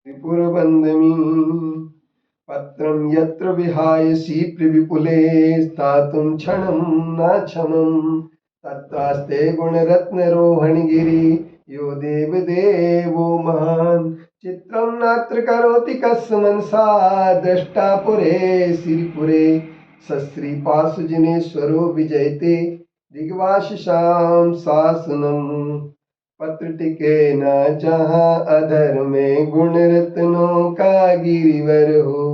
त्रिपुरबन्धमी पत्रं यत्र विहायसि विपुले स्थातुं क्षणं न क्षमं तत्रास्ते गुणरत्नरोहणगिरि यो देवदेवो महान् चित्रं नात्र करोति कस्य मनसा द्रष्टा पुरे सिरिपुरे सश्रीपाशुजिनेश्वरो विजयते दिग्वाशिषां शासनम् पत्र टिके न जहाँ अधर में गुण रत्नों का गिरिवर हो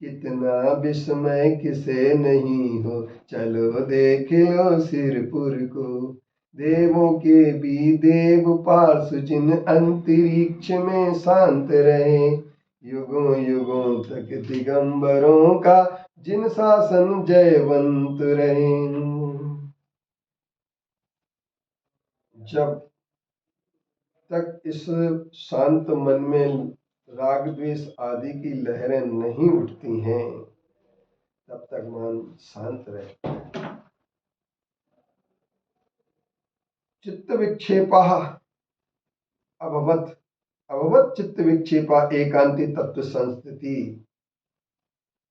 कितना विस्मय किसे नहीं हो चलो देख लो सिरपुर को देवों के भी देव पार्षु जिन अंतरिक्ष में शांत रहे युगों युगों तक दिगंबरों का जिन शासन जयवंत रहे। जब तक इस शांत मन में राग द्वेष आदि की लहरें नहीं उठती हैं तब तक मन शांत रहता है। चित्त विक्षेपा अभवत अभवत चित्त विक्षेपा एकांति तत्व संस्थिति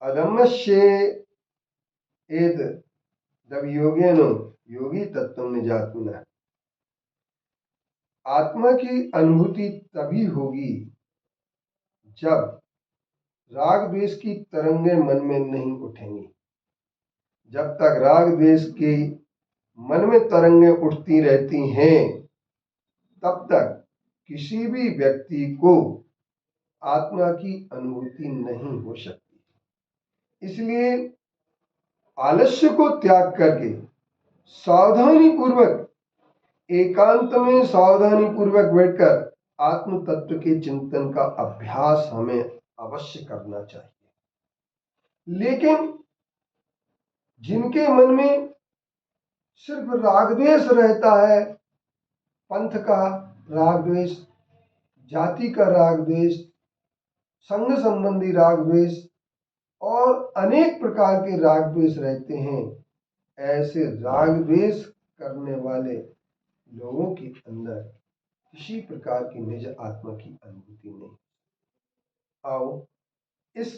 अदम्यस्य एद जब योगेनो योगी तत्व निजात्मिना आत्मा की अनुभूति तभी होगी जब राग द्वेष की तरंगें मन में नहीं उठेंगी। जब तक राग द्वेष की मन में तरंगें उठती रहती हैं तब तक किसी भी व्यक्ति को आत्मा की अनुभूति नहीं हो सकती। इसलिए आलस्य को त्याग करके सावधानी पूर्वक एकांत में सावधानी पूर्वक बैठकर आत्म तत्व के चिंतन का अभ्यास हमें अवश्य करना चाहिए। लेकिन जिनके मन में सिर्फ राग द्वेष रहता है, पंथ का राग द्वेष, जाति का राग द्वेष, संघ संबंधी राग द्वेष और अनेक प्रकार के राग द्वेष रहते हैं, ऐसे राग द्वेष करने वाले लोगों के अंदर किसी प्रकार की निज आत्मा की अनुभूति नहीं। आओ इस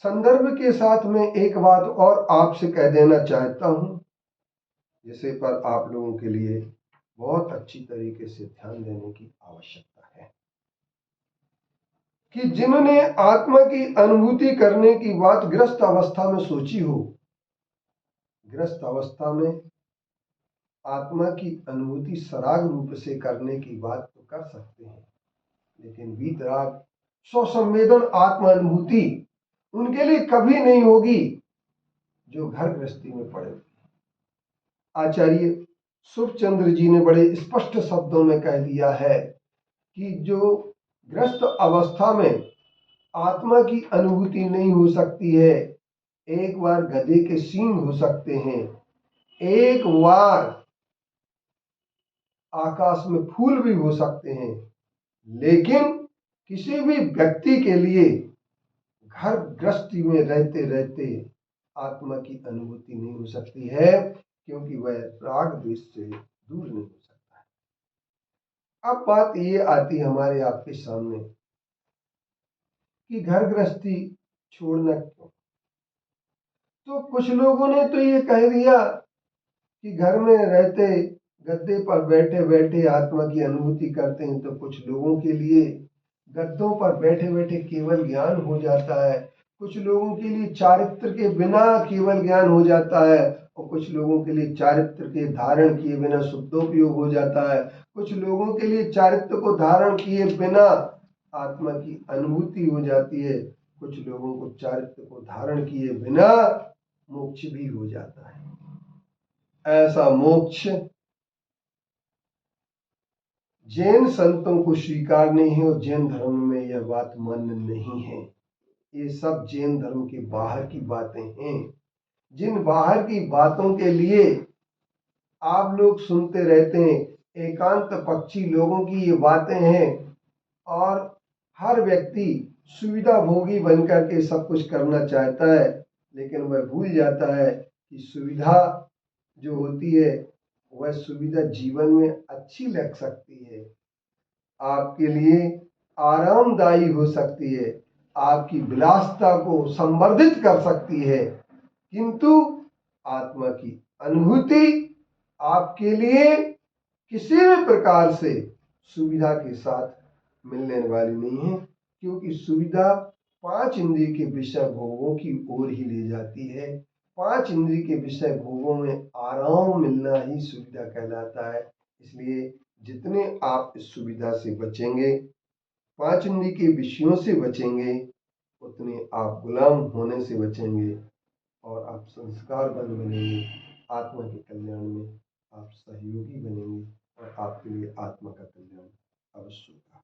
संदर्भ के साथ में एक बात और आपसे कह देना चाहता हूं जिसे पर आप लोगों के लिए बहुत अच्छी तरीके से ध्यान देने की आवश्यकता है कि जिन्होंने आत्मा की अनुभूति करने की बात ग्रस्त अवस्था में सोची हो, ग्रस्त अवस्था में आत्मा की अनुभूति सराग रूप से करने की बात तो कर सकते हैं, लेकिन वीतराग स्वसंवेदन आत्मा अनुभूति उनके लिए कभी नहीं होगी जो घर गृहस्थी में पड़े। आचार्य सुखचंद्र जी ने बड़े स्पष्ट शब्दों में कह दिया है कि जो ग्रस्त अवस्था में आत्मा की अनुभूति नहीं हो सकती है, एक बार गधे के सींग हो सकते हैं, एक बार आकाश में फूल भी हो सकते हैं, लेकिन किसी भी व्यक्ति के लिए घर गृहस्थी में रहते रहते आत्मा की अनुभूति नहीं हो सकती है, क्योंकि वह राग द्वेष से दूर नहीं हो सकता है। अब बात ये आती हमारे आपके सामने कि घर गृहस्थी छोड़ना क्यों। तो कुछ लोगों ने तो ये कह दिया कि घर में रहते गद्दे पर बैठे बैठे आत्मा की अनुभूति करते हैं, तो कुछ लोगों के लिए गद्दों पर बैठे बैठे केवल ज्ञान हो जाता है, कुछ लोगों के लिए चारित्र के बिना केवल ज्ञान हो जाता है, और कुछ लोगों के लिए चारित्र के धारण किए बिना शुद्धोपयोग हो जाता है, कुछ लोगों के लिए चारित्र को धारण किए बिना आत्मा की अनुभूति हो जाती है, कुछ लोगों को चारित्र को धारण किए बिना मोक्ष भी हो जाता है। ऐसा मोक्ष जैन संतों को स्वीकार नहीं है और जैन धर्म में यह बात मान्य नहीं है। ये सब जैन धर्म के बाहर की बातें हैं, जिन बाहर की बातों के लिए आप लोग सुनते रहते हैं। एकांत पक्षी लोगों की ये बातें हैं और हर व्यक्ति सुविधा भोगी बनकर के सब कुछ करना चाहता है, लेकिन वह भूल जाता है कि सुविधा जो होती है वह सुविधा जीवन में अच्छी लग सकती है, आपके लिए आरामदायी हो सकती है, आपकी विलासिता को संवर्धित कर सकती है, किंतु आत्मा की अनुभूति आपके लिए किसी भी प्रकार से सुविधा के साथ मिलने वाली नहीं है, क्योंकि सुविधा पांच इंद्रिय के विषय भोगों की ओर ही ले जाती है। पांच इंद्रिय के विषय भोगों में आराम मिलना ही सुविधा कहलाता है। इसलिए जितने आप इस सुविधा से बचेंगे, पांच इंद्रिय के विषयों से बचेंगे, उतने आप गुलाम होने से बचेंगे और आप संस्कारबद्ध बनेंगे। आत्मा के कल्याण में आप सहयोगी बनेंगे और आपके लिए आत्मा का कल्याण अवश्य होगा।